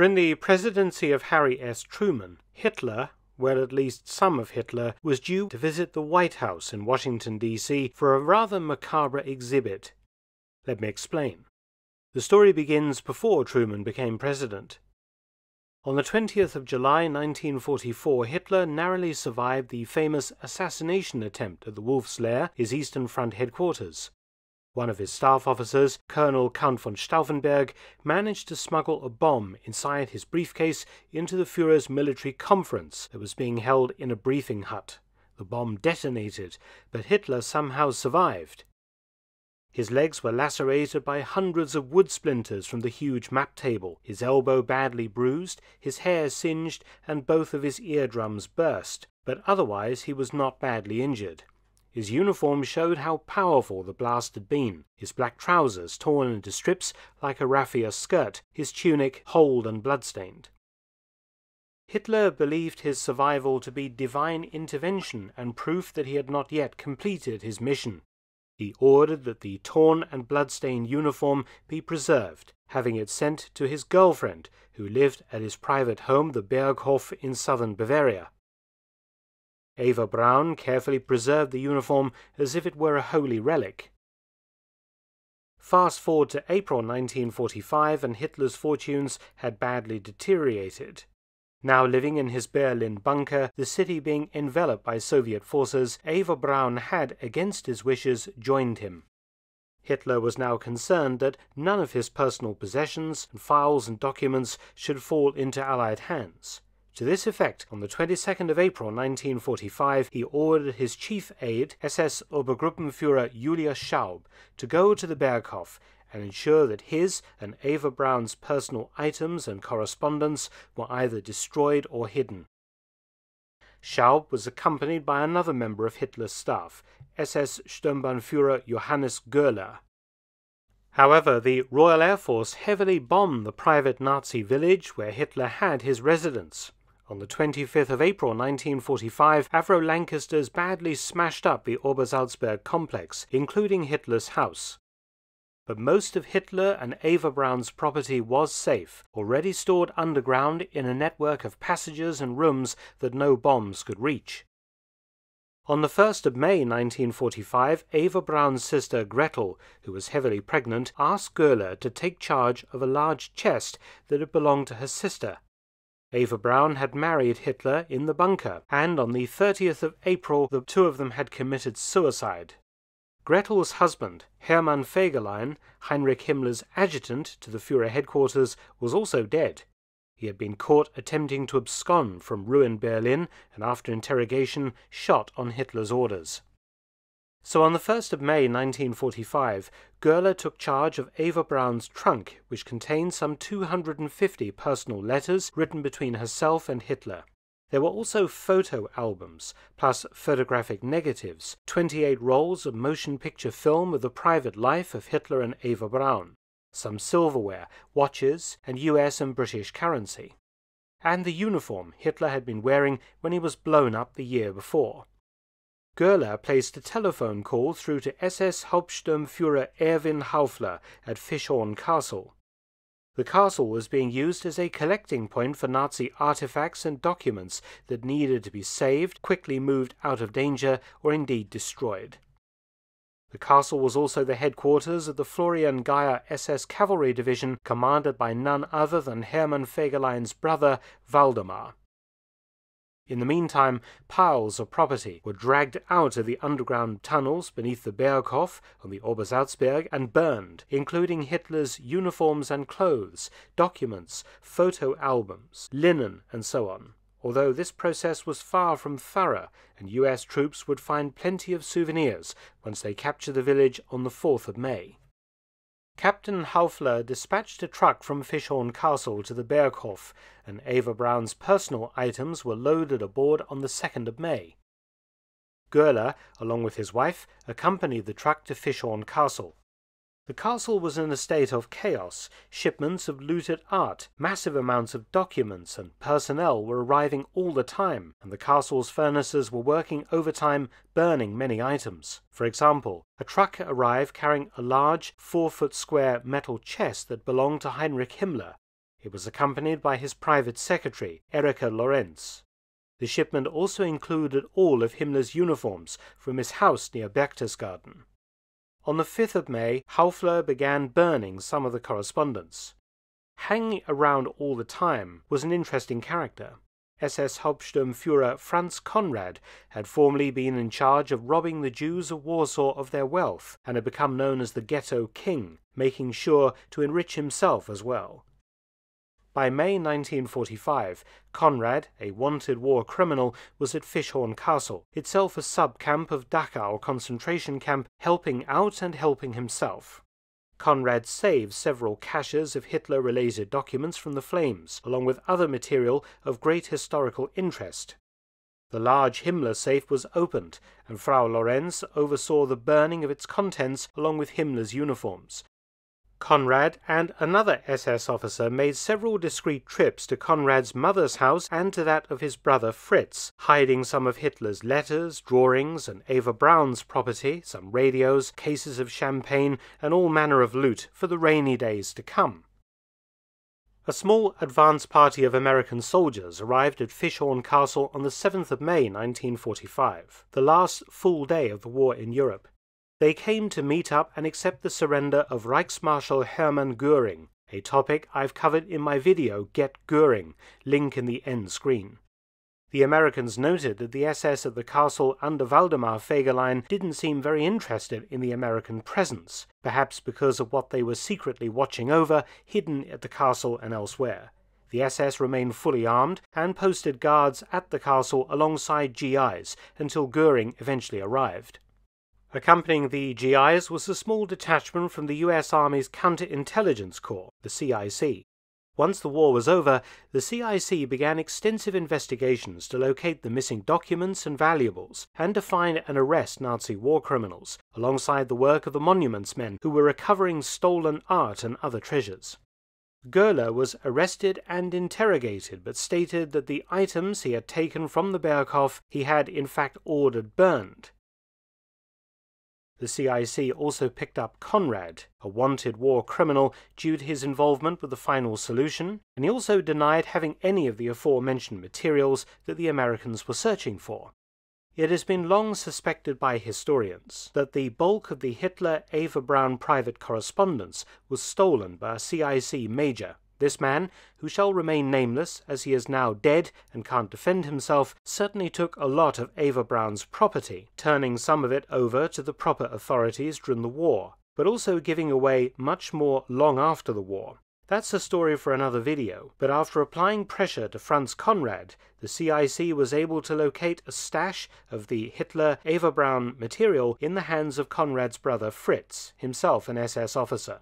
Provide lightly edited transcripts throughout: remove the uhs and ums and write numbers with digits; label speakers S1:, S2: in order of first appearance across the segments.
S1: During the presidency of Harry S. Truman, Hitler, well, at least some of Hitler, was due to visit the White House in Washington, D.C. for a rather macabre exhibit. Let me explain. The story begins before Truman became president. On the 20th of July 1944, Hitler narrowly survived the famous assassination attempt at the Wolf's Lair, his Eastern Front headquarters. One of his staff officers, Colonel Count von Stauffenberg, managed to smuggle a bomb inside his briefcase into the Führer's military conference that was being held in a briefing hut. The bomb detonated, but Hitler somehow survived. His legs were lacerated by hundreds of wood splinters from the huge map table, his elbow badly bruised, his hair singed, and both of his eardrums burst, but otherwise he was not badly injured. His uniform showed how powerful the blast had been, his black trousers torn into strips like a raffia skirt, his tunic holed and bloodstained. Hitler believed his survival to be divine intervention and proof that he had not yet completed his mission. He ordered that the torn and bloodstained uniform be preserved, having it sent to his girlfriend, who lived at his private home, the Berghof in southern Bavaria. Eva Braun carefully preserved the uniform as if it were a holy relic. Fast forward to April 1945, and Hitler's fortunes had badly deteriorated. Now living in his Berlin bunker, the city being enveloped by Soviet forces, Eva Braun had, against his wishes, joined him. Hitler was now concerned that none of his personal possessions, files and documents should fall into Allied hands. To this effect, on the 22nd of April 1945, he ordered his chief aide, SS Obergruppenführer Julius Schaub, to go to the Berghof and ensure that his and Eva Braun's personal items and correspondence were either destroyed or hidden. Schaub was accompanied by another member of Hitler's staff, SS Sturmbannführer Johannes Göhler. However, the Royal Air Force heavily bombed the private Nazi village where Hitler had his residence. On the 25th of April 1945, Avro Lancasters badly smashed up the Obersalzberg complex, including Hitler's house. But most of Hitler and Eva Braun's property was safe, already stored underground in a network of passages and rooms that no bombs could reach. On the 1st of May 1945, Eva Braun's sister Gretel, who was heavily pregnant, asked Göhler to take charge of a large chest that had belonged to her sister. Eva Braun had married Hitler in the bunker, and on the 30th of April the two of them had committed suicide. Gretel's husband, Hermann Fegelein, Heinrich Himmler's adjutant to the Führer headquarters, was also dead. He had been caught attempting to abscond from ruined Berlin and after interrogation shot on Hitler's orders. So on the 1st of May 1945, Göhler took charge of Eva Braun's trunk, which contained some 250 personal letters written between herself and Hitler. There were also photo albums, plus photographic negatives, 28 rolls of motion picture film of the private life of Hitler and Eva Braun, some silverware, watches, and US and British currency, and the uniform Hitler had been wearing when he was blown up the year before. Göhler placed a telephone call through to SS Hauptsturmführer Erwin Haufler at Fischhorn Castle. The castle was being used as a collecting point for Nazi artifacts and documents that needed to be saved, quickly moved out of danger, or indeed destroyed. The castle was also the headquarters of the Florian Geyer SS Cavalry Division, commanded by none other than Hermann Fegelein's brother, Waldemar. In the meantime, piles of property were dragged out of the underground tunnels beneath the Berghof on the Obersalzberg and burned, including Hitler's uniforms and clothes, documents, photo albums, linen, and so on, although this process was far from thorough, and US troops would find plenty of souvenirs once they captured the village on the 4th of May. Captain Haufler dispatched a truck from Fischhorn Castle to the Berghof, and Eva Braun's personal items were loaded aboard on the 2nd of May. Göhler, along with his wife, accompanied the truck to Fischhorn Castle. The castle was in a state of chaos. Shipments of looted art, massive amounts of documents, and personnel were arriving all the time, and the castle's furnaces were working overtime, burning many items. For example, a truck arrived carrying a large 4-foot square metal chest that belonged to Heinrich Himmler. It was accompanied by his private secretary, Erika Lorenz. The shipment also included all of Himmler's uniforms from his house near Berchtesgaden. On the 5th of May, Haufler began burning some of the correspondence. Hanging around all the time was an interesting character. SS Hauptsturmführer Franz Conrad had formerly been in charge of robbing the Jews of Warsaw of their wealth and had become known as the Ghetto King, making sure to enrich himself as well. By May 1945, Conrad, a wanted war criminal, was at Fischhorn Castle, itself a sub-camp of Dachau concentration camp, helping out and helping himself. Conrad saved several caches of Hitler-related documents from the flames, along with other material of great historical interest. The large Himmler safe was opened, and Frau Lorenz oversaw the burning of its contents along with Himmler's uniforms. Conrad and another SS officer made several discreet trips to Conrad's mother's house and to that of his brother Fritz, hiding some of Hitler's letters, drawings, and Eva Braun's property, some radios, cases of champagne, and all manner of loot for the rainy days to come. A small advance party of American soldiers arrived at Fischhorn Castle on the 7th of May 1945, the last full day of the war in Europe. They came to meet up and accept the surrender of Reichsmarschall Hermann Göring, a topic I've covered in my video Get Göring, link in the end screen. The Americans noted that the SS at the castle under Waldemar Fegelein didn't seem very interested in the American presence, perhaps because of what they were secretly watching over, hidden at the castle and elsewhere. The SS remained fully armed and posted guards at the castle alongside GIs until Göring eventually arrived. Accompanying the GIs was a small detachment from the US Army's Counterintelligence Corps, the CIC. Once the war was over, the CIC began extensive investigations to locate the missing documents and valuables, and to find and arrest Nazi war criminals, alongside the work of the Monuments men who were recovering stolen art and other treasures. Goeller was arrested and interrogated, but stated that the items he had taken from the Berghof he had in fact ordered burned. The CIC also picked up Conrad, a wanted war criminal, due to his involvement with the final solution, and he also denied having any of the aforementioned materials that the Americans were searching for. It has been long suspected by historians that the bulk of the Hitler-Eva Braun private correspondence was stolen by a CIC major. This man, who shall remain nameless as he is now dead and can't defend himself, certainly took a lot of Eva Braun's property, turning some of it over to the proper authorities during the war, but also giving away much more long after the war. That's a story for another video, but after applying pressure to Franz Conrad, the CIC was able to locate a stash of the Hitler-Eva Braun material in the hands of Conrad's brother Fritz, himself an SS officer.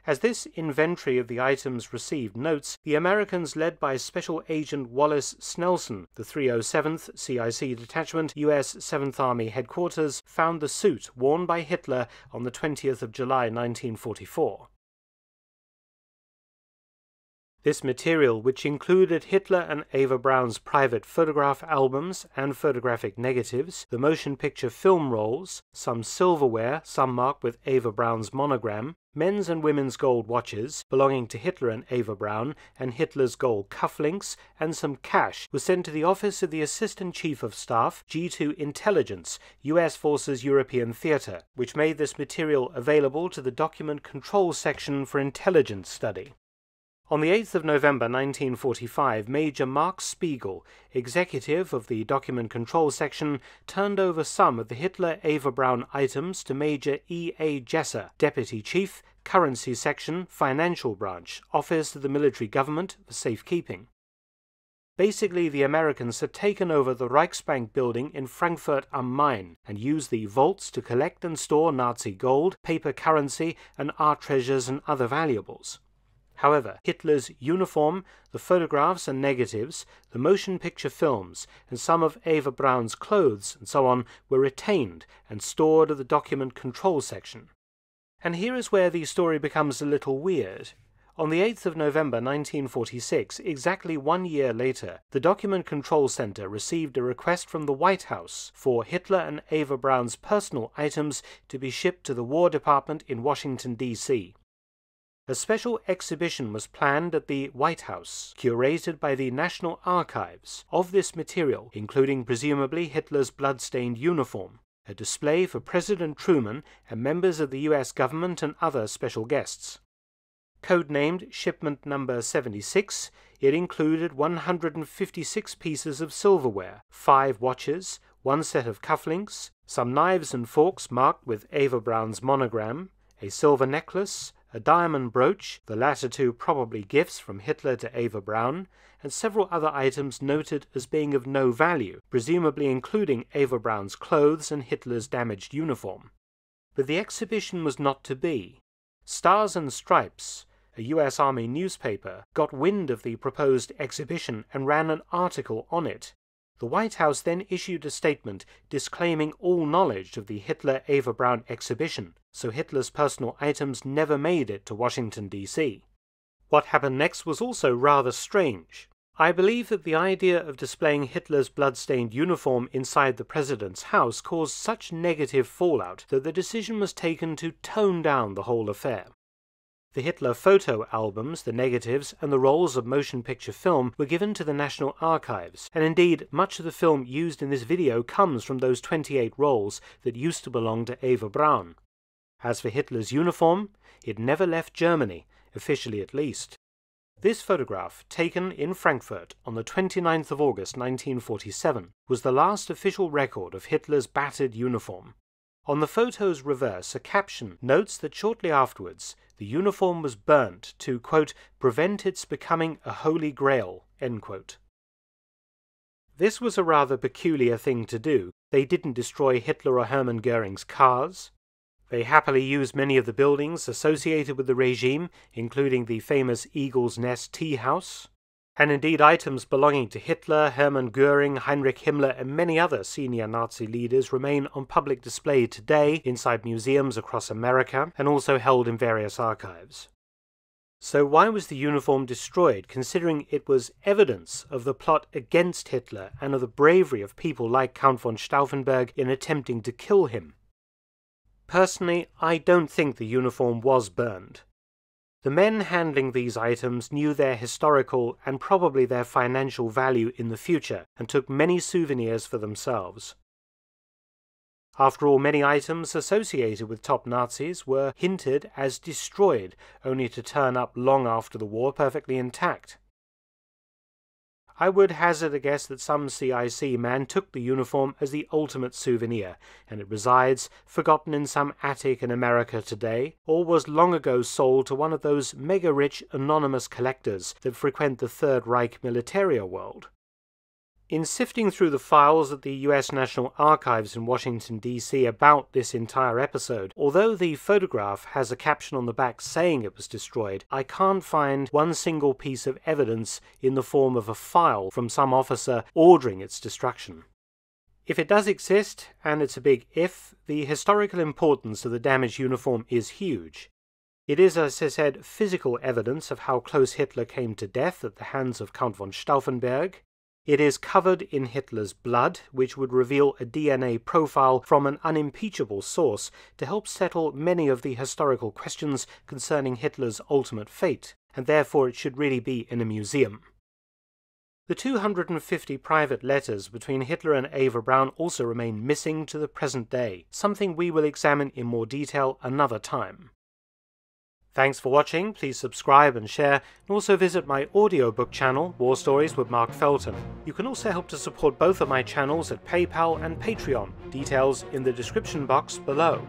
S1: As this inventory of the items received notes, the Americans led by Special Agent Wallace Snelson, the 307th CIC Detachment, US 7th Army Headquarters, found the suit worn by Hitler on the 20th of July 1944. This material, which included Hitler and Eva Braun's private photograph albums and photographic negatives, the motion picture film rolls, some silverware, some marked with Eva Braun's monogram, men's and women's gold watches belonging to Hitler and Eva Braun, and Hitler's gold cufflinks, and some cash was sent to the office of the Assistant Chief of Staff, G2 Intelligence, U.S. Forces European Theater, which made this material available to the Document Control Section for intelligence study. On the 8th of November 1945, Major Mark Spiegel, executive of the Document Control Section, turned over some of the Hitler-Eva Braun items to Major E. A. Jesser, Deputy Chief, Currency Section, Financial Branch, Office of the Military Government for Safekeeping. Basically, the Americans had taken over the Reichsbank building in Frankfurt am Main and used the vaults to collect and store Nazi gold, paper currency, and art treasures and other valuables. However, Hitler's uniform, the photographs and negatives, the motion picture films, and some of Eva Braun's clothes and so on were retained and stored at the Document Control Section. And here is where the story becomes a little weird. On the 8th of November 1946, exactly 1 year later, the Document Control Center received a request from the White House for Hitler and Eva Braun's personal items to be shipped to the War Department in Washington, D.C. A special exhibition was planned at the White House, curated by the National Archives, of this material, including presumably Hitler's blood-stained uniform, a display for President Truman and members of the U.S. government and other special guests. Codenamed Shipment Number 76, it included 156 pieces of silverware, 5 watches, 1 set of cufflinks, some knives and forks marked with Eva Braun's monogram, a silver necklace, a diamond brooch, the latter two probably gifts from Hitler to Eva Braun, and several other items noted as being of no value, presumably including Eva Braun's clothes and Hitler's damaged uniform. But the exhibition was not to be. Stars and Stripes, a U.S. Army newspaper, got wind of the proposed exhibition and ran an article on it. The White House then issued a statement disclaiming all knowledge of the Hitler-Eva Braun exhibition, so Hitler's personal items never made it to Washington, D.C. What happened next was also rather strange. I believe that the idea of displaying Hitler's blood-stained uniform inside the president's house caused such negative fallout that the decision was taken to tone down the whole affair. The Hitler photo albums, the negatives, and the rolls of motion picture film were given to the National Archives, and indeed much of the film used in this video comes from those 28 rolls that used to belong to Eva Braun. As for Hitler's uniform, it never left Germany, officially at least. This photograph, taken in Frankfurt on the 29th of August 1947, was the last official record of Hitler's battered uniform. On the photo's reverse, a caption notes that shortly afterwards, the uniform was burnt to, quote, prevent its becoming a holy grail, end quote. This was a rather peculiar thing to do. They didn't destroy Hitler or Hermann Göring's cars. They happily used many of the buildings associated with the regime, including the famous Eagle's Nest tea house, and indeed items belonging to Hitler, Hermann Göring, Heinrich Himmler, and many other senior Nazi leaders remain on public display today inside museums across America and also held in various archives. So why was the uniform destroyed, considering it was evidence of the plot against Hitler and of the bravery of people like Count von Stauffenberg in attempting to kill him? Personally, I don't think the uniform was burned. The men handling these items knew their historical and probably their financial value in the future and took many souvenirs for themselves. After all, many items associated with top Nazis were hinted as destroyed, only to turn up long after the war perfectly intact. I would hazard a guess that some CIC man took the uniform as the ultimate souvenir, and it resides, forgotten in some attic in America today, or was long ago sold to one of those mega-rich anonymous collectors that frequent the Third Reich militaria world. In sifting through the files at the U.S. National Archives in Washington, D.C. about this entire episode, although the photograph has a caption on the back saying it was destroyed, I can't find one single piece of evidence in the form of a file from some officer ordering its destruction. If it does exist, and it's a big if, the historical importance of the damaged uniform is huge. It is, as I said, physical evidence of how close Hitler came to death at the hands of Count von Stauffenberg. It is covered in Hitler's blood, which would reveal a DNA profile from an unimpeachable source to help settle many of the historical questions concerning Hitler's ultimate fate, and therefore it should really be in a museum. The 250 private letters between Hitler and Eva Braun also remain missing to the present day, something we will examine in more detail another time. Thanks for watching, please subscribe and share, and also visit my audiobook channel, War Stories with Mark Felton. You can also help to support both of my channels at PayPal and Patreon, details in the description box below.